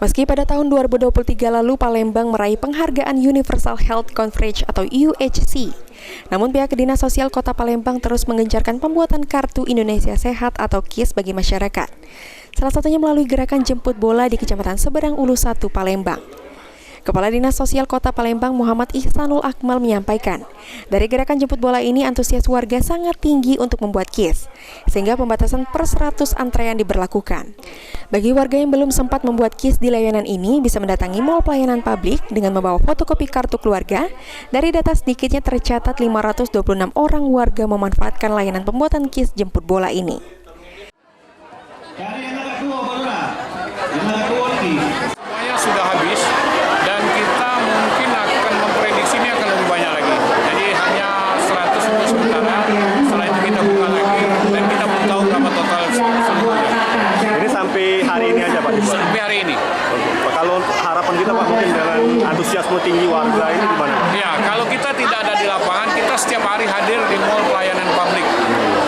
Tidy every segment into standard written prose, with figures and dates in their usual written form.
Meski pada tahun 2023 lalu Palembang meraih penghargaan Universal Health Coverage atau UHC, namun pihak Dinas Sosial Kota Palembang terus menggencarkan pembuatan Kartu Indonesia Sehat atau KIS bagi masyarakat. Salah satunya melalui gerakan jemput bola di Kecamatan Seberang Ulu 1, Palembang. Kepala Dinas Sosial Kota Palembang Muhammad Ihsanul Akmal menyampaikan, dari gerakan jemput bola ini antusias warga sangat tinggi untuk membuat KIS, sehingga pembatasan per 100 antrean diberlakukan. Bagi warga yang belum sempat membuat KIS di layanan ini, bisa mendatangi Mall Pelayanan Publik dengan membawa fotokopi kartu keluarga. Dari data sedikitnya tercatat 526 orang warga memanfaatkan layanan pembuatan KIS jemput bola ini. Semuanya sudah habis. Dan kita mungkin akan memprediksi ini akan lebih banyak lagi. Jadi hanya 100 untuk sementara, setelah itu kita buka lagi, dan kita belum tahu berapa total seluruhnya. Ini sampai hari ini aja Pak? Sampai hari ini. Kalau harapan kita Pak mungkin dengan antusiasme tinggi warga ini gimana? Ya, kalau kita tidak ada di lapangan, kita setiap hari hadir di Mall Pelayanan Publik.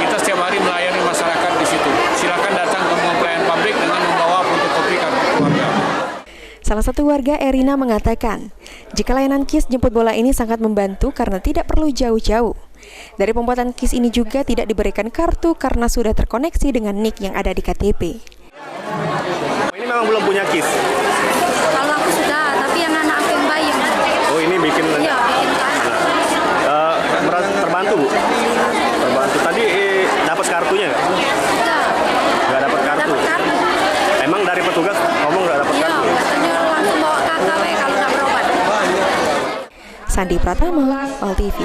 Kita setiap hari melayani masyarakat di situ. Silakan datang ke Mall Pelayanan Publik dengan membawa fotokopi kartu keluarga. Salah satu warga, Erina, mengatakan, jika layanan KIS jemput bola ini sangat membantu karena tidak perlu jauh-jauh. Dari pembuatan KIS ini juga tidak diberikan kartu karena sudah terkoneksi dengan NIK yang ada di KTP. Ini memang belum punya KIS? Kalau aku sudah, tapi yang anak aku yang bayi. Oh, ini bikin? Iya, bikin kan. Merasa terbantu Bu? Terbantu. Tadi dapat kartunya nggak? Enggak. Nggak dapat kartu? Dapat kartu. Emang dari petugas ngomong nggak dapat kartu? Iya, katanya langsung bawa KKW kalau nggak berobat. Sandi Pratama, All TV.